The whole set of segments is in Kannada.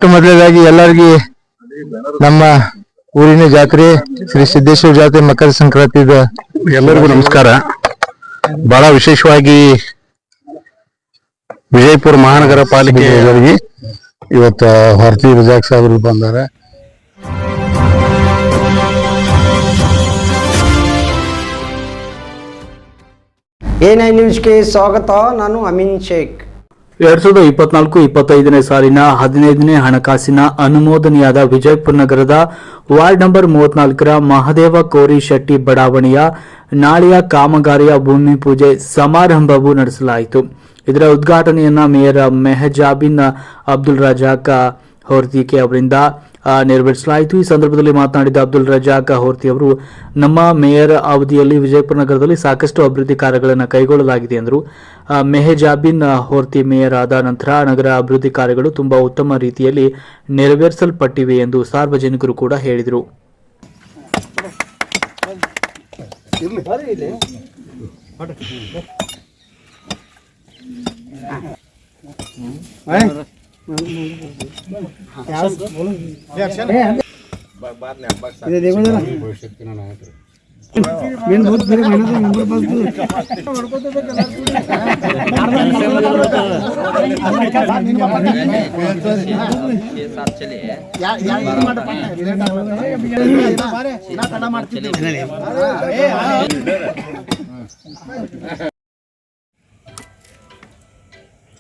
ಮೊದಲನೇದಾಗಿ ಎಲ್ಲರಿಗೂ ನಮ್ಮ ಊರಿನ ಜಾತ್ರೆ ಶ್ರೀ ಸಿದ್ದೇಶ್ವರ ಜಾತ್ರೆ ಮಕರ ಸಂಕ್ರಾಂತಿ ಎಲ್ಲರಿಗೂ ನಮಸ್ಕಾರ. ಬಹಳ ವಿಶೇಷವಾಗಿ ವಿಜಯಪುರ ಮಹಾನಗರ ಪಾಲಿಕೆಯವರಿಗೆ ಇವತ್ತು ಹೊರತಿ ರಜಾಕ್ ಸಾಹೇಬರು ಬಂದಾರೆ. A9 ನ್ಯೂಸ್ಗೆ ಸ್ವಾಗತ. ನಾನು ಅಮೀನ್ ಶೇಖ್. 2024-25ನೇ ಸಾಲಿನ 15ನೇ ಹಣಕಾಸಿನ ಅನುಮೋದನೆಯಾದ ವಿಜಯಪುರ ನಗರದ ವಾರ್ಡ್ ನಂಬರ್ 34ರ ಮಹದೇವ ಕೋರಿ ಶೆಟ್ಟಿ ಬಡಾವಣೆಯ ನಾಳೆಯ ಕಾಮಗಾರಿಯ ಭೂಮಿ ಪೂಜೆ ಸಮಾರಂಭವು ನಡೆಸಲಾಯಿತು. ಇದರ ಉದ್ಘಾಟನೆಯನ್ನ ಮೇಯರ್ ಮೆಹಜಾಬಿನ್ ಅಬ್ದುಲ್ ರಜಾಕ್ ಹೊರ್ತಿಕೆ ಅವರಿಂದ ನೆರವೇರಿಸಲಾಯಿತು. ಈ ಸಂದರ್ಭದಲ್ಲಿ ಮಾತನಾಡಿದ ಅಬ್ದುಲ್ ರಜಾಕ್ ಹೊರ್ತಿ ಅವರು, ನಮ್ಮ ಮೇಯರ್ ಅವಧಿಯಲ್ಲಿ ವಿಜಯಪುರ ನಗರದಲ್ಲಿ ಸಾಕಷ್ಟು ಅಭಿವೃದ್ಧಿ ಕಾರ್ಯಗಳನ್ನು ಕೈಗೊಳ್ಳಲಾಗಿದೆ ಎಂದರು. ಮೆಹಜಾಬಿನ್ ಹೊರ್ತಿ ಮೇಯರ್ ಆದ ನಂತರ ನಗರ ಅಭಿವೃದ್ಧಿ ಕಾರ್ಯಗಳು ತುಂಬಾ ಉತ್ತಮ ರೀತಿಯಲ್ಲಿ ನೆರವೇರಿಸಲ್ಪಟ್ಟಿವೆ ಎಂದು ಸಾರ್ವಜನಿಕರು ಕೂಡ ಹೇಳಿದರು.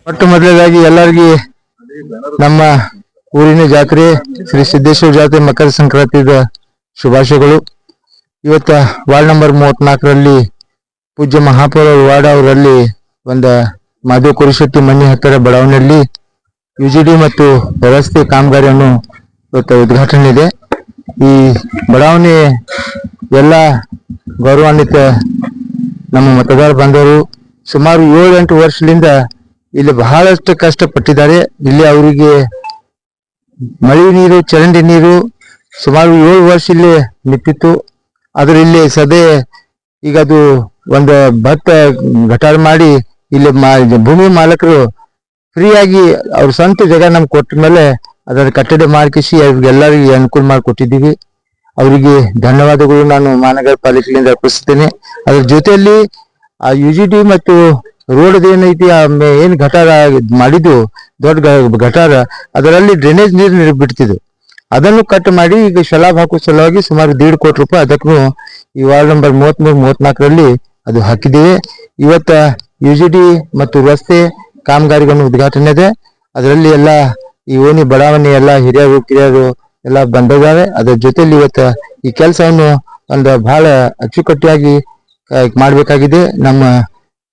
ಮೊದಲನೇದಾಗಿ ಎಲ್ಲರಿಗೂ ನಮ್ಮ ಊರಿನ ಜಾತ್ರೆ ಶ್ರೀ ಸಿದ್ದೇಶ್ವರ ಜಾತ್ರೆ ಮಕರ ಸಂಕ್ರಾಂತಿ ಶುಭಾಶಯಗಳು. ಇವತ್ತ ವಾರ್ಡ್ ನಂಬರ್ 34ರಲ್ಲಿ ಪೂಜ್ಯ ಮಹಾಪೌರ ವಾರ್ಡ್ ಅವರಲ್ಲಿ ಒಂದು ಮಾಧವ ಕೋರಿಶೆಟ್ಟಿ ಮನೆ ಹತ್ತಿರ ಬಡಾವಣೆಯಲ್ಲಿ ಯುಜಿಡಿ ಮತ್ತು ವ್ಯವಸ್ಥೆ ಕಾಮಗಾರಿಯನ್ನು ಇವತ್ತು ಉದ್ಘಾಟನೆ ಇದೆ. ಈ ಬಡಾವಣೆ ಎಲ್ಲ ಗೌರವಾನ್ವಿತ ನಮ್ಮ ಮತದಾರ ಬಾಂಧವರು ಸುಮಾರು 7-8 ವರ್ಷದಿಂದ ಇಲ್ಲಿ ಬಹಳಷ್ಟು ಕಷ್ಟಪಟ್ಟಿದ್ದಾರೆ. ಇಲ್ಲಿ ಅವರಿಗೆ ಮಳೆ ನೀರು, ಚರಂಡಿ ನೀರು ಸುಮಾರು 7 ವರ್ಷ ಇಲ್ಲಿ ನಿಂತಿತ್ತು. ಆದ್ರೆ ಇಲ್ಲಿ ಸದೇ ಈಗ ಅದು ಒಂದು ಭತ್ತ ಗಟಾರ ಮಾಡಿ ಇಲ್ಲಿ ಭೂಮಿ ಮಾಲಕರು ಫ್ರೀಯಾಗಿ ಅವ್ರ ಸ್ವಂತ ಜಾಗ ನಮ್ಗೆ ಕೊಟ್ಟ ಮೇಲೆ ಅದರ ಕಟ್ಟಡ ಮಾಡಿಸಿ ಅವ್ರಿಗೆಲ್ಲರಿಗೂ ಅನುಕೂಲ ಮಾಡಿಕೊಟ್ಟಿದ್ದೀವಿ. ಅವರಿಗೆ ಧನ್ಯವಾದಗಳು ನಾನು ಮಹಾನಗರ ಪಾಲಿಕೆಯಿಂದ ಅರ್ಪಿಸ್ತೇನೆ. ಅದ್ರ ಜೊತೆಯಲ್ಲಿ ಆ UGD ಮತ್ತು ರೋಡ್ ಏನೈತಿ ಏನ್ ಗಟಾರ ಮಾಡಿದ್ದು ದೊಡ್ಡ ಗಟಾರ, ಅದರಲ್ಲಿ ಡ್ರೈನೇಜ್ ನೀರು ಬಿಡ್ತಿದ್ವು. ಅದನ್ನು ಕಟ್ ಮಾಡಿ ಈಗ ಶಲಾಬ್ ಹಾಕೋ ಸಲುವಾಗಿ ಸುಮಾರು 1.5 ಕೋಟಿ ರೂಪಾಯಿ ಅದಕ್ಕೂ ಈ ವಾರ್ಡ್ ನಂಬರ್ 33-34ರಲ್ಲಿ ಅದು ಹಾಕಿದ್ದೀವಿ. ಇವತ್ತ UGD ಮತ್ತು ರಸ್ತೆ ಕಾಮಗಾರಿಗಳನ್ನು ಉದ್ಘಾಟನೆ ಇದೆ. ಅದರಲ್ಲಿ ಎಲ್ಲ ಈ ಓಣಿ ಬಡಾವಣೆ ಎಲ್ಲ ಹಿರಿಯರು ಕಿರಿಯರು ಎಲ್ಲ ಬಂದಿದ್ದಾರೆ. ಅದರ ಜೊತೆಲಿ ಇವತ್ತ ಈ ಕೆಲಸವನ್ನು ಒಂದು ಬಹಳ ಅಚ್ಚುಕಟ್ಟಾಗಿ ಮಾಡ್ಬೇಕಾಗಿದೆ. ನಮ್ಮ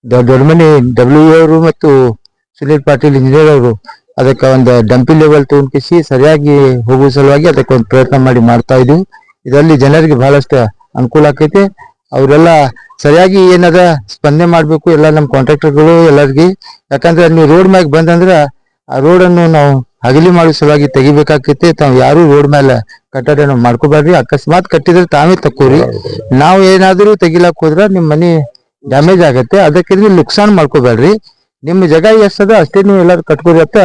ದೊಡ್ಡಮನಿ WE ಅವರು ಮತ್ತು ಸುನೀಲ್ ಪಾಟೀಲ್ ಇಂಜಿನಿಯರ್ ಅವರು ಅದಕ್ಕೆ ಒಂದು ಡಂಪಿ ಲೆವೆಲ್ ತಗೊಂಡಿಸಿ ಸರಿಯಾಗಿ ಹೋಗುವ ಸಲುವಾಗಿ ಅದಕ್ಕೆ ಒಂದು ಪ್ರಯತ್ನ ಮಾಡ್ತಾ ಇದೀವಿ. ಇದರಲ್ಲಿ ಜನರಿಗೆ ಬಹಳಷ್ಟು ಅನುಕೂಲ ಆಕೈತಿ. ಅವರೆಲ್ಲ ಸರಿಯಾಗಿ ಏನದ ಸ್ಪಂದನೆ ಮಾಡ್ಬೇಕು ಎಲ್ಲ ನಮ್ಮ ಕಾಂಟ್ರಾಕ್ಟರ್ಗಳು ಎಲ್ಲರಿಗೆ. ಯಾಕಂದ್ರೆ ನೀವು ರೋಡ್ ಮ್ಯಾಗ ಬಂದಂದ್ರ ಆ ರೋಡ್ ಅನ್ನು ನಾವು ಹಗಲಿ ಮಾಡೋ ಸಲುವಾಗಿ ತೆಗಿಬೇಕಾಕೈತಿ. ತಾವು ಯಾರು ರೋಡ್ ಮೇಲೆ ಕಟ್ಟಡ ಮಾಡ್ಕೋಬೇಡ್ರಿ. ಅಕಸ್ಮಾತ್ ಕಟ್ಟಿದ್ರೆ ತಾವೇ ತಕ್ಕೋರಿ. ನಾವು ಏನಾದ್ರೂ ತೆಗಿಲಕ್ ಹೋದ್ರ ನಿಮ್ ಮನಿ ಡ್ಯಾಮೇಜ್ ಆಗತ್ತೆ. ಅದಕ್ಕೆ ನೀವು ನುಕ್ಸಾನ್ ಮಾಡ್ಕೋಬೇಡ್ರಿ. ನಿಮ್ಮ ಜಾಗ ಎಷ್ಟದ ಅಷ್ಟೇ ನೀವು ಎಲ್ಲಾರು ಕಟ್ಕೋರಿ ಅಂತ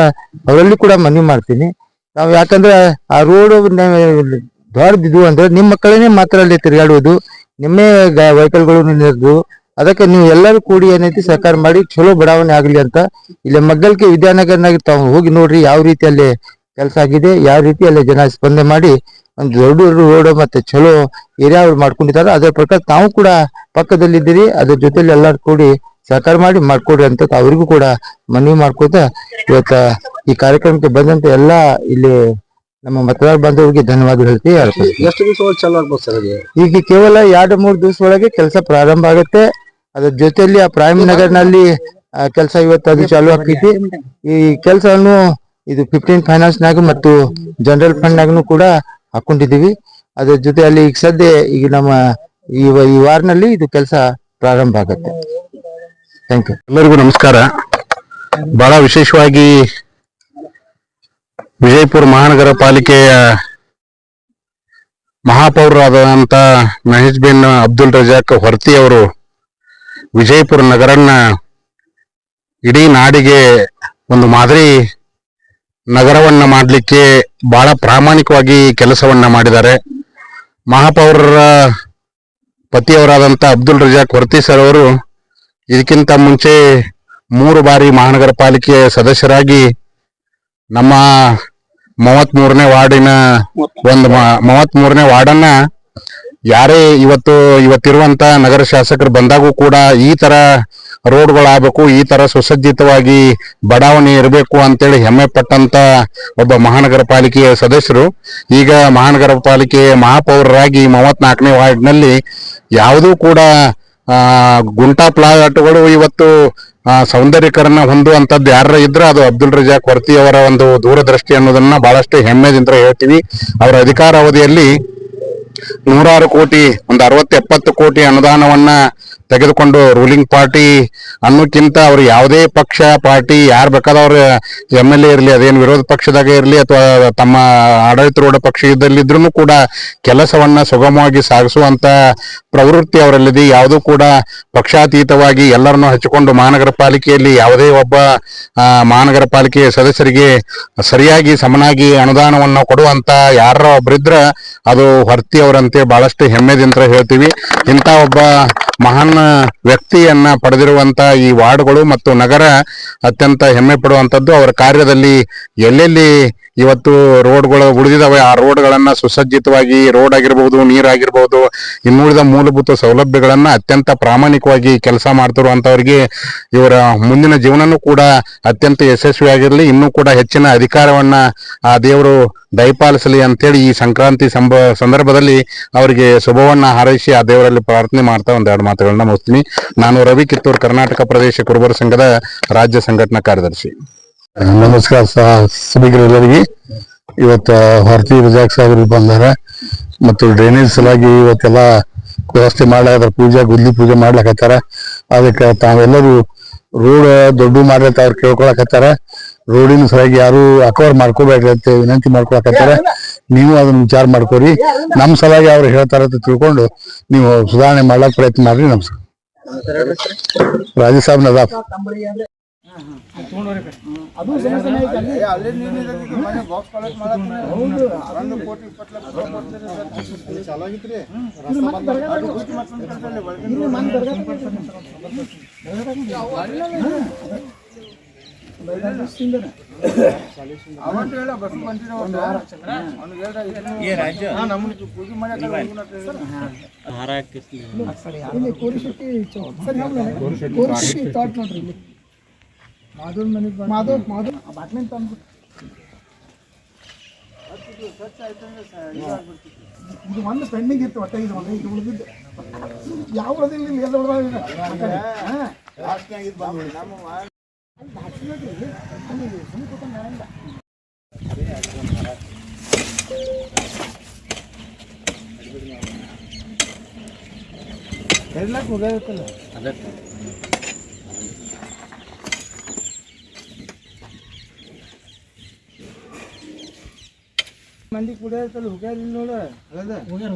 ಅವರಲ್ಲಿ ಕೂಡ ಮನವಿ ಮಾಡ್ತೀನಿ. ನಾವು ಯಾಕಂದ್ರೆ ಆ ರೋಡ್ ದೊಡ್ಡದಿದ್ದು ಅಂದ್ರೆ ನಿಮ್ಮ ಮಕ್ಕಳನ್ನೇ ಮಾತ್ರ ಅಲ್ಲಿ ತಿರುಗಾಡುವುದು, ನಿಮ್ಮೇ ವೆಹಿಕಲ್ಗಳು ನಿಂದಿರ್ದು. ಅದಕ್ಕೆ ನೀವು ಎಲ್ಲರೂ ಕೂಡಿ ಏನೈತಿ ಸಹಕಾರ ಮಾಡಿ ಚಲೋ ಬಡಾವಣೆ ಆಗ್ಲಿ ಅಂತ ಇಲ್ಲಿ ಮಗ್ಗಲ್ಕೆ ವಿದ್ಯಾನಗರ್ನಾಗ ತಾವು ಹೋಗಿ ನೋಡ್ರಿ ಯಾವ ರೀತಿ ಅಲ್ಲಿ ಕೆಲಸ ಆಗಿದೆ, ಯಾವ ರೀತಿ ಅಲ್ಲಿ ಜನ ಸ್ಪಂದನೆ ಮಾಡಿ ಒಂದು ದೊಡ್ಡ ರೋಡ್ ಮತ್ತೆ ಚಲೋ ಏರಿಯಾ ಅವ್ರು ಮಾಡ್ಕೊಂಡಿದ್ದಾರೆ. ಅದ್ರ ಪ್ರಕಾರ ತಾವು ಕೂಡ ಪಕ್ಕದಲ್ಲಿದ್ದೀರಿ. ಅದ್ರ ಜೊತೆಲಿ ಎಲ್ಲಾರು ಕೂಡಿ ಸಹಕಾರ ಮಾಡಿ ಮಾಡ್ಕೊಡ್ರಿ ಅಂತ ಅವ್ರಿಗೂ ಕೂಡ ಮನವಿ ಮಾಡ್ಕೋತ ಇವತ್ತ ಈ ಕಾರ್ಯಕ್ರಮಕ್ಕೆ ಬಂದಂತ ಎಲ್ಲಾ ಇಲ್ಲಿ ನಮ್ಮ ಮತದಾರ ಬಾಂಧವರಿಗೆ ಧನ್ಯವಾದ ಹೇಳ್ತೀವಿ. ಎಷ್ಟು ದಿವಸ ಚಾಲು ಆಗ್ಬೋದು ಸರ್? ಈಗ ಕೇವಲ 2-3 ದಿವಸ ಒಳಗೆ ಕೆಲಸ ಪ್ರಾರಂಭ ಆಗುತ್ತೆ. ಅದ್ರ ಜೊತೆಯಲ್ಲಿ ಆ ಪ್ರೈಮ್ ನಗರ್ನಲ್ಲಿ ಕೆಲಸ ಇವತ್ತು ಅದು ಚಾಲು ಆಗ್ತೈತಿ. ಈ ಕೆಲಸವನ್ನು ಇದು 15 ಫೈನಾನ್ಸ್ನಾಗ ಮತ್ತು ಜನರಲ್ ಫಂಡ್ ನಾಗನು ಕೂಡ ಹಾಕೊಂಡಿದೀವಿ. ಅದ್ರ ಜೊತೆ ಅಲ್ಲಿ ಈಗ ಸದ್ಯ ಈಗ ನಮ್ಮ ಈ ವಾರನಲ್ಲಿ ಇದು ಕೆಲಸ ಪ್ರಾರಂಭ ಆಗುತ್ತೆ. Thank you. ಎಲ್ಲರಿಗೂ ನಮಸ್ಕಾರ. ಬಹಳ ವಿಶೇಷವಾಗಿ ವಿಜಯಪುರ ಮಹಾನಗರ ಪಾಲಿಕೆಯ ಮಹಾಪೌರರಾದಂತ ಮೆಹಜಾಬಿನ್ ಅಬ್ದುಲ್ ರಜಾಕ್ ಹೊರ್ತಿ ಅವರು ವಿಜಯಪುರ ನಗರನ್ನ ಇಡೀ ನಾಡಿಗೆ ಒಂದು ಮಾದರಿ ನಗರವನ್ನ ಮಾಡಲಿಕ್ಕೆ ಬಹಳ ಪ್ರಾಮಾಣಿಕವಾಗಿ ಕೆಲಸವನ್ನ ಮಾಡಿದ್ದಾರೆ. ಮಹಾಪೌರರ ಪತಿಯವರಾದಂಥ ಅಬ್ದುಲ್ ರಜಾಕ್ ವರ್ತಿ ಸರ್ ಅವರು ಇದಕ್ಕಿಂತ ಮುಂಚೆ 3 ಬಾರಿ ಮಹಾನಗರ ಪಾಲಿಕೆ ಸದಸ್ಯರಾಗಿ ನಮ್ಮ 33ನೇ ವಾರ್ಡಿನ ಒಂದು 33ನೇ ವಾರ್ಡನ್ನ ಯಾರೇ ಇವತ್ತಿರುವಂತ ನಗರ ಶಾಸಕರು ಬಂದಾಗೂ ಕೂಡ ಈ ತರ ರೋಡ್ಗಳಾಗಬೇಕು, ಈ ತರ ಸುಸಜ್ಜಿತವಾಗಿ ಬಡಾವಣೆ ಇರಬೇಕು ಅಂತೇಳಿ ಹೆಮ್ಮೆ ಪಟ್ಟಂತ ಒಬ್ಬ ಮಹಾನಗರ ಪಾಲಿಕೆಯ ಸದಸ್ಯರು ಈಗ ಮಹಾನಗರ ಪಾಲಿಕೆ ಮಹಾಪೌರರಾಗಿ 34ನೇ ವಾರ್ಡ್ನಲ್ಲಿ ಯಾವುದೂ ಕೂಡ ಗುಂಟಾ ಪ್ಲಾಟ್ಗಳು ಇವತ್ತು ಸೌಂದರ್ಯೀಕರಣ ಹೊಂದುವಂತದ್ದು ಯಾರ ಇದ್ರೆ ಅದು ಅಬ್ದುಲ್ ರಜಾಕ್ ವರ್ತಿ ಅವರ ಒಂದು ದೂರದೃಷ್ಟಿ ಅನ್ನೋದನ್ನ ಬಹಳಷ್ಟು ಹೆಮ್ಮೆದಿಂದ ಹೇಳ್ತೀವಿ. ಅವರ ಅಧಿಕಾರಾವಧಿಯಲ್ಲಿ 100 ಕೋಟಿ, ಒಂದು 60-70 ಕೋಟಿ ಅನುದಾನವನ್ನ ತೆಗೆದುಕೊಂಡು ರೂಲಿಂಗ್ ಪಾರ್ಟಿ ಅನ್ನೋಕ್ಕಿಂತ ಅವ್ರು ಯಾವುದೇ ಪಕ್ಷ ಪಾರ್ಟಿ ಯಾರು ಬೇಕಾದವ್ರು MLA ಇರಲಿ, ಅದೇನು ವಿರೋಧ ಪಕ್ಷದಾಗ ಇರಲಿ ಅಥವಾ ತಮ್ಮ ಆಡಳಿತಾರೂಢ ಪಕ್ಷದಲ್ಲಿದ್ರೂ ಕೂಡ ಕೆಲಸವನ್ನ ಸುಗಮವಾಗಿ ಸಾಗಿಸುವಂತ ಪ್ರವೃತ್ತಿ ಅವರಲ್ಲಿದೆ. ಯಾವುದೂ ಕೂಡ ಪಕ್ಷಾತೀತವಾಗಿ ಎಲ್ಲರನ್ನು ಹಚ್ಚಿಕೊಂಡು ಮಹಾನಗರ ಪಾಲಿಕೆಯಲ್ಲಿ ಯಾವುದೇ ಒಬ್ಬ ಮಹಾನಗರ ಪಾಲಿಕೆ ಸದಸ್ಯರಿಗೆ ಸರಿಯಾಗಿ ಸಮನಾಗಿ ಅನುದಾನವನ್ನು ಕೊಡುವಂತ ಯಾರ ಒಬ್ಬರಿದ್ರ ಅದು ಹೊರ್ತಿ ಅವರಂತೆ ಬಹಳಷ್ಟು ಹೆಮ್ಮೆದಿಂದ ಹೇಳ್ತೀವಿ. ಇಂಥ ಒಬ್ಬ ಮಹಾನ್ ವ್ಯಕ್ತಿಯನ್ನ ಪಡೆದಿರುವಂತ ಈ ವಾರ್ಡ್ಗಳು ಮತ್ತು ನಗರ ಅತ್ಯಂತ ಹೆಮ್ಮೆ ಪಡುವಂತದ್ದು. ಅವರ ಕಾರ್ಯದಲ್ಲಿ ಎಲ್ಲೆಲ್ಲಿ ಇವತ್ತು ರೋಡ್ಗಳು ಉಳಿದಿದಾವೆ ಆ ರೋಡ್ಗಳನ್ನ ಸುಸಜ್ಜಿತವಾಗಿ, ರೋಡ್ ಆಗಿರ್ಬಹುದು, ನೀರಾಗಿರ್ಬಹುದು, ಇನ್ನುಳಿದ ಮೂಲಭೂತ ಸೌಲಭ್ಯಗಳನ್ನ ಅತ್ಯಂತ ಪ್ರಾಮಾಣಿಕವಾಗಿ ಕೆಲಸ ಮಾಡ್ತಿರುವಂತವರಿಗೆ ಇವರ ಮುಂದಿನ ಜೀವನನೂ ಕೂಡ ಅತ್ಯಂತ ಯಶಸ್ವಿಯಾಗಿರಲಿ, ಇನ್ನೂ ಕೂಡ ಹೆಚ್ಚಿನ ಅಧಿಕಾರವನ್ನ ಆ ದೇವರು ದಯಪಾಲಿಸಲಿ ಅಂತೇಳಿ ಈ ಸಂಕ್ರಾಂತಿ ಸಂದರ್ಭದಲ್ಲಿ ಅವರಿಗೆ ಶುಭವನ್ನ ಹಾರೈಸಿ ಆ ದೇವರಲ್ಲಿ ಪ್ರಾರ್ಥನೆ ಮಾಡ್ತಾ ಒಂದೆರಡು ಮಾತುಗಳನ್ನ ಮುಗಿಸ್ತೀನಿ. ನಾನು ರವಿ ಕಿತ್ತೂರ್, ಕರ್ನಾಟಕ ಪ್ರದೇಶ ಕುರುಬರ ಸಂಘದ ರಾಜ್ಯ ಸಂಘಟನಾ ಕಾರ್ಯದರ್ಶಿ. ನಮಸ್ಕಾರ ಸಭಿಕರೆಲ್ಲರಿಗೆ. ಇವತ್ತು ಭಾರತೀಯ ರಜಾಕ್ ಸಾಹೇಬರು ಬಂದಾರ ಮತ್ತು ಡ್ರೈನೇಜ್ ಸಲಾಗಿ ಇವತ್ತೆಲ್ಲ ವ್ಯವಸ್ಥೆ ಮಾಡ್ಲಾಕತ್ತಾರ, ಗುದ್ಲಿ ಪೂಜೆ ಮಾಡ್ಲಾಕತ್ತಾರ. ಅದಕ್ಕೆ ತಾವೆಲ್ಲರೂ ರೋಡ್ ದೊಡ್ಡ ಮಾಡ್ಲತ್ತ ಅವ್ರು ಕೇಳ್ಕೊಳಕತ್ತಾರ. ರೋಡಿನ ಸಲುವಾಗಿ ಯಾರು ಅಕವರ್ ಮಾಡ್ಕೋಬೇಡ್ರಿ ಅಂತ ವಿನಂತಿ ಮಾಡ್ಕೊಳಕತ್ತಾರ. ನೀವು ಅದನ್ನ ವಿಚಾರ ಮಾಡ್ಕೋರಿ. ನಮ್ಮ ಸಲುವಾಗಿ ಅವ್ರು ಹೇಳ್ತಾರ ಅಂತ ತಿಳ್ಕೊಂಡು ನೀವು ಸುಧಾರಣೆ ಮಾಡ್ಲಾಕ ಪ್ರಯತ್ನ ಮಾಡ್ರಿ. ನಮಸ್ಕಾರ. ರಾಜೇ ಸಾಬ್ ನದಾಫ್. ಒಂದು ಪೆಂಡಿಂಗ್ ಇತ್ತು ಒಟ್ಟ ಇದು ಉಳಿದಿದ್ದು ಯಾವ ಮಂದಿ ಕುಡಿಯತ್ತಲ್ಲ ಹೋಗ್ಯಾರ ನೋಡ ಹೋಗ್ಯಾರ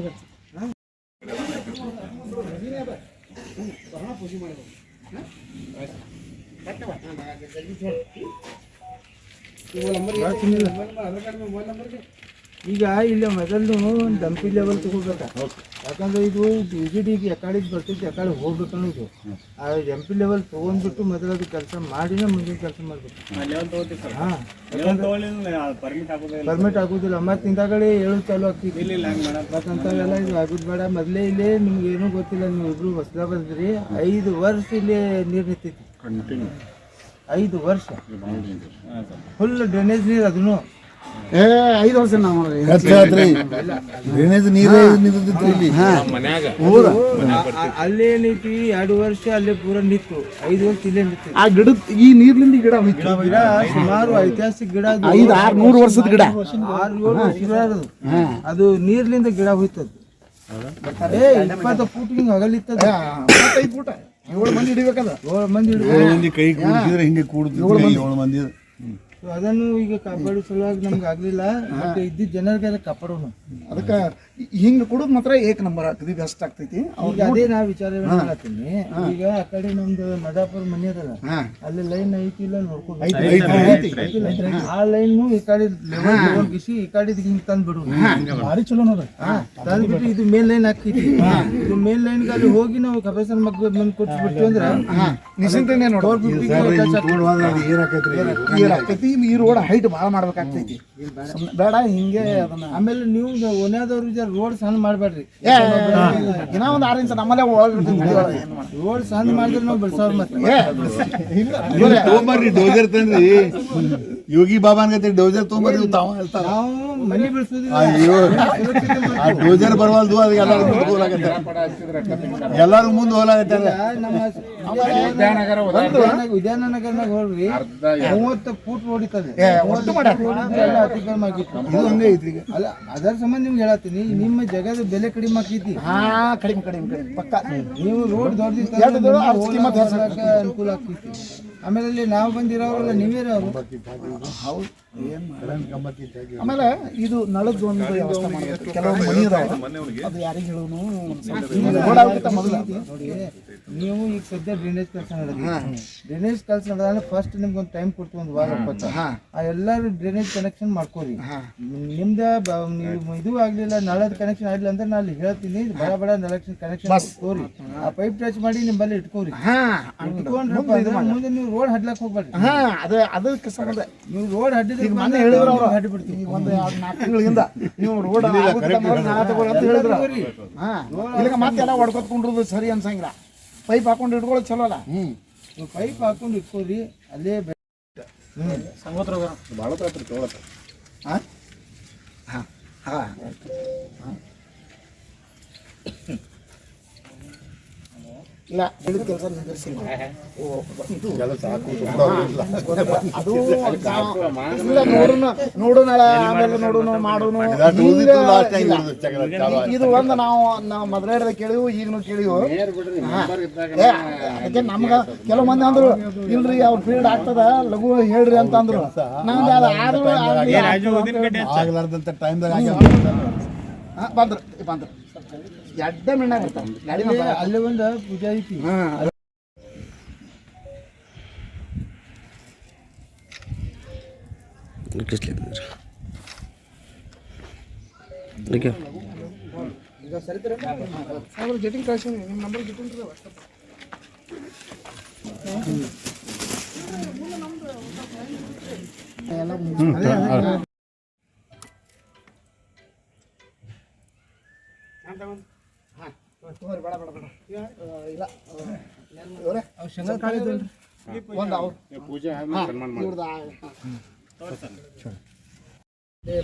ಈಗ ಇಲ್ಲಿ ಮೊದಲು ಡಂಪಿ ಲೆವೆಲ್ ತಗೋಬೇಕ, ಯಾಕಂದ್ರೆ ಇದು ಡಿಜಿಟಿಗೆ ಎಕಾಡಿಗೆ ಬರ್ತೈತಿ, ಎಕಾಡಿ ಹೋಗ್ಬೇಕು ಅನ್ನೋದು. ಆ ಡಂಪಿ ಲೆವೆಲ್ ತಗೊಂಡ್ಬಿಟ್ಟು ಮೊದಲು ಅದು ಕೆಲಸ ಮಾಡಿನ ಮುಂದಿನ ಕೆಲಸ ಮಾಡ್ಬೇಕು. ಪರ್ಮಿಟ್ ಆಗೋದಿಲ್ಲ, ಮತ್ತೆ ಹಿಂದಾಗಡೆ ಹೇಳು ಚಾಲು ಆಗ್ತೈತಿ. ಮತ್ತಂತವೆಲ್ಲ ಇದು ಆಗೋದು ಬೇಡ. ಮೊದಲೇ ಇಲ್ಲೇ ನಿಮ್ಗೆ ಏನೂ ಗೊತ್ತಿಲ್ಲ, ನೀವು ಇಬ್ರು ಹೊಸದ ಬಂದ್ರಿ. 5 ವರ್ಷ ಇಲ್ಲಿ ನೀರು ನಿಂತೈತಿ, 5 ವರ್ಷ ಫುಲ್ ಡ್ರೈನೇಜ್ ನೀರು. ಅದನ್ನು 5 ವರ್ಷ ನಾವು ಡ್ರೈನೇಜ್ ನೀರೇ ಅಲ್ಲೇ ನಿಂತು 2 ವರ್ಷ ಅಲ್ಲೇ ಪೂರ ನಿಂತು, 5 ವರ್ಷ ಇಲ್ಲೇ ನಿಂತು. ಆ ಗಿಡ ಈ ನೀರ್ಲಿಂದ ಗಿಡ ಸುಮಾರು ಐತಿಹಾಸಿಕ ಗಿಡ, 500-600 ವರ್ಷದ ಗಿಡ, 6-7 ಗಿಡ ಅದು ನೀರ್ಲಿಂದ ಗಿಡ ಹೋಯ್ತದ. 20 ಫೂಟ್ ಹಿಂಗ ಅಗಲಿತ್ತದ, 25 ಫೂಟ. 7 ಮಂದಿ ಹಿಡಿಬೇಕದ, 7 ಮಂದಿ ಕೈ ಕೂಡಿದ್ರೆ ಹಿಂಗೆ ಕೂಡುತ್ತೆ. 7 ಮಂದಿ ಸೊ ಅದನ್ನು ಈಗ ಕಾಪಾಡೋ ಸಲುವಾಗಿ ನಮ್ಗೆ ಆಗ್ಲಿಲ್ಲ, ಮತ್ತೆ ಇದ್ದಿದ್ದ ಜನರಿಗೆಲ್ಲ ಕಾಪಾಡೋಣ. ಅದಕ್ಕೆ ಹಿಂಗ್ ಕೊಡೋದು ಮಾತ್ರ ಏಕ್ ನಂಬರ್ ಆಗ್ತದೆ, ಬೆಸ್ಟ್ ಆಗ್ತೈತಿ. ಈಗ ಅದೇ ನಾ ವಿಚಾರ ಮಾಡತ್ತೀನಿ. ಈಗ ಆ ಕಡೆ ನಮ್ದು ಮದಾಪುರ ಮನೆ ಅದಲ್ಲ, ಅಲ್ಲಿ ಲೈನ್ ಐತಿ ಇಲ್ಲ ನೋಡ್ಕೋಬೇಕು. ಆ ಲೈನ್ ಈ ಕಡೆ ಹೋಗಿಸಿ ಈ ಕಡೆ ಹಿಂಗ್ ತಂದ್ ಬಿಡು, ಭಾರಿ ಚಲೋ ನೋಡ್ರಿ. ತಂದ್ಬಿಟ್ಟು ಇದು ಮೇಲ್ ಲೈನ್ ಹಾಕಿತಿ, ಇದು ಮೇಲ್ ಲೈನ್ ಅಲ್ಲಿ ಹೋಗಿ ನಾವು ಕಬೇಸನ್ ಮಗ್ಗ ಬಂದ್ ಕೊಟ್ಬಿಡ್ತೀವಿ ಅಂದ್ರೆ ನಿಶ್ಚಿಂತನೇ ಏನಾಕೈತಿ, ಈ ರೋಡ್ ಹೈಟ್ ಭಾಳ ಮಾಡ್ಬೇಕಾಗ್ತೈತಿ. ಬೇಡ ಹಿಂಗೆ ಅದನ್ನ. ಆಮೇಲೆ ನೀವು ಓನ್ಯಾದವ್ರು ರೋಡ್ ಸಣ್ಣ ಮಾಡ್ಬೇಡ್ರಿ. ಇನ್ನ ಒಂದ್ 6 ಇಂಚ್ ನಮ್ಮಲ್ಲೇ ರೋಡ್ ಸಣ್ಣ ಮಾಡಿದ್ರೆ ನಾವು ಬೆಳ್ಸವ್ರ ಮತ್ತೆ ಡೋಜರ್ ತಂದ್ರಿ ಯೋಗಿ ಬಾಬಾ ಅನ್ಕತ್ತಿ ಡೋಜರ್ ತೊಗೊಂಬರ್ರಿ ತಾವ ಹೇಳ್ತಾರ. ನಾವು ಮನೆ ಬೆಳ್ಸೋದಿಲ್ಲ, ಆ ಡೋಜರ್ ಬರವಲ್ದು, ಅದು ಎಲ್ಲಾರು ಮುಂದೆ ಹೋಲಾಗತ್ತೆ, ಎಲ್ಲಾರು ಮುಂದೆ ಹೋಲಾಗತ್ತೆ. ನಮ್ಮ ವಿದ್ಯಾನಗರ್ನಾಗ ಹೋಗ್ರಿ 30 ಫೂಟ್ ಹೊಡಿತದೆ. ಎಲ್ಲ ಅತಿಕ್ರಮ ಆಗಿತ್ತು. ಇದು ಹಂಗೆ ಐತ್ರಿ ಈಗ. ಅಲ್ಲ ಅದರ ಸಂಬಂಧ ನಿಮ್ಗೆ ಹೇಳತ್ತೀನಿ, ನಿಮ್ಮ ಜಗದ ಬೆಲೆ ಕಡಿಮೆ ಆಕೈತಿ. ಕಡಿಮೆ ಪಕ್ಕ. ನೀವು ರೋಡ್ ದೊಡ್ಡದಿತ್ತ ಅನುಕೂಲ ಆಗ್ತೈತಿ. ಆಮೇಲೆ ಅಲ್ಲಿ ನಾವು ಬಂದಿರೋರಲ್ಲ, ನೀವೇ ಅವರು. ಆಮೇಲೆ ಇದು ನಳದ್ ಒಂದು ವ್ಯವಸ್ಥೆ ಮಾಡಬೇಕು. ಕೆಲವು ಮನಿ ಇದಾವೆ, ಅದು ಯಾರಿಗೆ ಹೇಳೋನು ಮೊದಲು. ನೋಡಿ, ನೀವು ಈಗ ಸದ್ಯ ಡ್ರೈನೇಜ್ ಕೆಲಸ ನಡೆದ್ರಿ. ಡ್ರೈನೇಜ್ ಕೆಲಸ ನಡೆದ್ರೆ ಫಸ್ಟ್ ನಿಮ್ಗೆ ಒಂದು ಟೈಮ್ ಕೊಡ್ತೀವಿ, ಒಂದು ವಾರ 20. ಆ ಎಲ್ಲರೂ ಡ್ರೈನೇಜ್ ಕನೆಕ್ಷನ್ ಮಾಡ್ಕೋರಿ. ನಿಮ್ದ ನೀವು ಇದು ಆಗ್ಲಿಲ್ಲ, ನಳದ ಕನೆಕ್ಷನ್ ಆಗ್ಲಿಲ್ಲ ಅಂದ್ರೆ ನಾನು ಅಲ್ಲಿ ಹೇಳ್ತೀನಿ, ಬಡ ಕನೆಕ್ಷನ್ ತೋರಿ, ಆ ಪೈಪ್ ಟಚ್ ಮಾಡಿ ನಿಮ್ಮಲ್ಲಿ ಇಟ್ಕೋರಿ. ಇಟ್ಕೊಂಡ್ರಪ್ಪ ಅಂದ್ರೆ ಮುಂದೆ ನೀವು ರೋಡ್ ಹಡ್ಲಕ್ ಹೋಗ್ಬೇಡ್ರಿ. ಅದಕ್ಕೆ ಸಂಬಂಧ ನೀವು ರೋಡ್ ಹಡ್ಡಿದ್ರೆ ಮೊನ್ನೆ ಹೇಳಿದ್ರು ಅವ್ರು, ಹಡ್ಬಿಡ್ತೀವಿ ಒಂದು 4 ತಿಂಗಳಿಂದ ನೀವು ರೋಡ್ ಅಂತ ಹೇಳಿದ್ರು. ಇಲ್ಲಿಗೆ ಮತ್ತೆ ಎಲ್ಲ ಹೊಡ್ಕೊತ್ಕೊಂಡ್ರದು ಸರಿ ಅನ್ಸಂಗಿಲ್ಲ. ಪೈಪ್ ಹಾಕೊಂಡು ಇಟ್ಕೊಳ್ಳೋದು ಚಲೋ ಅಲ್ಲ. ನೀವು ಪೈಪ್ ಹಾಕೊಂಡು ಇಟ್ಕೋರಿ, ಅಲ್ಲೇ ಭಾಳ ತಗೊಳತ್ತ. ಇಲ್ಲ ಹೇಳಿದ ಕೆಲಸ ನಿಂದಿರ್ಸಿಲ್ಲ. ಅದು ನೋಡೋಣ ಆಮೇಲೆ ನೋಡೋಣ ಮಾಡೋಣ. ಇದು ಒಂದು ನಾವು ಮೊದಲೇ ಕೇಳಿವು, ಈಗನು ಕೇಳಿವು. ಯಾಕೆ ನಮ್ಗ ಕೆಲವು ಮಂದಿ ಅಂದ್ರು ಇಲ್ರಿ ಅವ್ರ ಫೀಲ್ಡ್ ಆಗ್ತದ ಲಘು ಹೇಳ್ರಿ ಅಂತ ಅಂದ್ರು. ನಮ್ದು ಅದು ಆಗ್ಲಾರ್ದಂತ ಟೈಮ್ದಾಗ ಬಂದ್ರು ಎಡ್ಡೆ ಮಿಣ್ಣ ಬರ್ತಾರೆ. ಅಲ್ಲೇ ಒಂದು ಪೂಜಾ ಐತಿ. ಜೆಟಿಂಗ್ ಕಳ್ಸಿ, ನಿಮ್ಮ ನಂಬರ್ ಜೆಟಿಂಗ್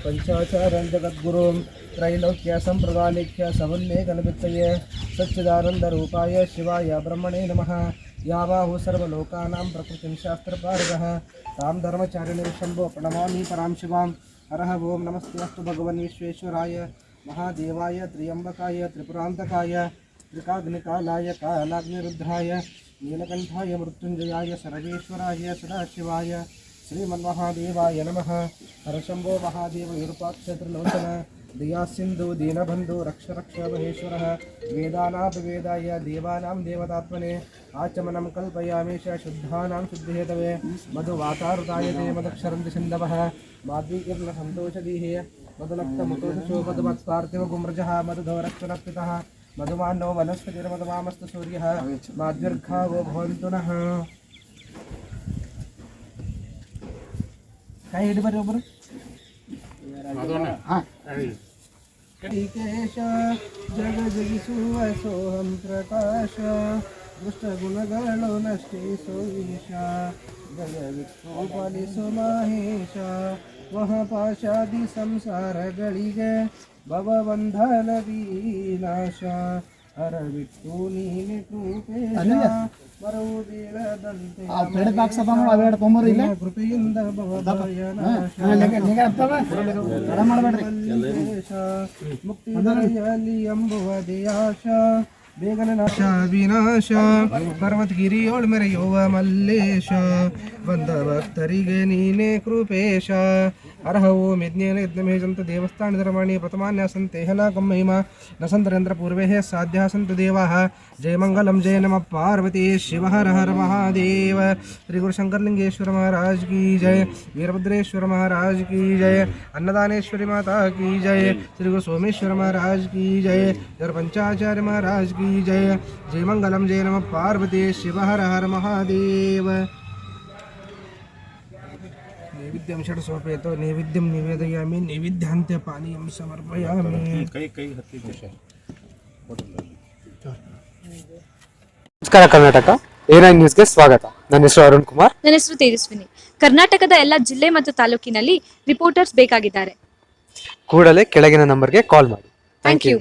पंचाचार्य जगद्गुरु त्रैलोक्य संप्रदानिख्य समन्वय गणपतये सच्चिदानंद रूपाय शिवाय ब्रह्मणे नमः। यावाहु सर्वलोकानां प्रकृतिं शास्त्रपारगः तां धर्मचारिणीं शम्भो प्रणमामि परां शिवां। हरः ओं नमस्तेऽस्तु भगवन् विश्वेश्वराय महादेवाय त्र्यम्बकाय त्रिपुरान्तकाय त्रिकाग्निकालाय कालाग्निरुद्राय नीलकण्ठाय मृत्युञ्जयाय सर्वेश्वराय सदाशिवाय श्रीमन्महादेवाय नमः। हरशम्भो महादेव विरूपाक्षत्रिलोचन दयासिन्धु दीनबन्धु रक्ष रक्ष महेश्वरः वेदानापवेदाय देवानां देवतात्मने आचमनं कल्पयामि च शुद्धानां शुद्धिहेतवे मधुवातारुताय ते मदक्षरन्ति सिन्धवः माद्वीकीर्णसन्तोषदीः मधुनक्तमुतोषो मधुमत्स्तार्थिवगुम्रजः मधुधोरक्षरक्षितः मधुमान्नो वनस्पतिर्मधुमामस्तु सूर्यः माद्विर्घावो भवन्तु नः। काय हिडी बरे ಒಬ್ಬರು ಕೇಶ ಜಗಜಗಿಸುವ ಸೋಹಂ ಪ್ರಕಾಶ ದುಷ್ಟ ಗುಣಗಳು ನಷ್ಟಿಸೋ ಈಶ ಜಗವಿತ್ತು ಪಾಲಿಸು ಮಹೇಶ ಮಹಾಪಾಶಾದಿ ಸಂಸಾರಗಳಿಗೆ ಭವಬಂಧನದಿ ನಾಶ ಹರವಿಟ್ಟು ನೀನೆ ಕೃಪೇಶ ಮರವು ಬೀಳದಂತೆ ಕೃಪೆಯಿಂದ ಮುಕ್ತಿ ದೊರೆಯಲಿ ಎಂಬುವ ದೇಯಾಶ ಬೇಗನ ನಾಶ ವಿನಾಶ ಪರ್ವತಗಿರಿಯೋಳ್ ಮೆರೆಯುವ ಮಲ್ಲೇಶ ಬಂದ ಭಕ್ತರಿಗೆ ನೀನೇ ಕೃಪೇಶ ಅರ್ಹವೋ ಮೆಜ್ಞೇನ ಯಜ್ಞಮೇಜಂತ ದೇವಸ್ಥಾನ ಧರ್ಮಾಣಿ ಪ್ರಥಮಾನ್ಯಾಸಂತೇಹನ ಕಮ್ಮಹಿಮ ನ ಸಂತರೇಂದ್ರ ಪೂರ್ವೇ ಸಾಧ್ಯ ಸಂತು ದೇವಾಃ ಜಯ ಮಂಗಲಂ ಜಯ ನಮ ಪಾರ್ವತಿ ಶಿವ ಹರ ಹರ ಮಹಾದೇವ ಶ್ರೀ ಗುರು ಶಂಕರಲಿಂಗೇಶ್ವರ महाराज की जय वीरभद्रेश्वर महाराज की जय अन्नदानेश्वरी माता की जय श्री गुरु सोमेश्वर महाराज की जय जय पंचाचार्य महाराज की जय जय मंगलम जय नमः पार्वती शिव हर हर महादेव नैवेद्यं षट्सोपेतो नैवेद्यं निवेदयामि नैवेद्यान्ते पानीयं समर्पयामि ನಮಸ್ಕಾರ ಕರ್ನಾಟಕ A9 ನ್ಯೂಸ್ಗೆ ಸ್ವಾಗತ. ನನ್ನ ಹೆಸರು ಅರುಣ್ ಕುಮಾರ್. ನನ್ನ ಹೆಸರು ತೇಜಸ್ವಿನಿ. ಕರ್ನಾಟಕದ ಎಲ್ಲ ಜಿಲ್ಲೆ ಮತ್ತು ತಾಲೂಕಿನಲ್ಲಿ ರಿಪೋರ್ಟರ್ಸ್ ಬೇಕಾಗಿದ್ದಾರೆ. ಕೂಡಲೇ ಕೆಳಗಿನ ನಂಬರ್ಗೆ ಕಾಲ್ ಮಾಡಿ. Thank you.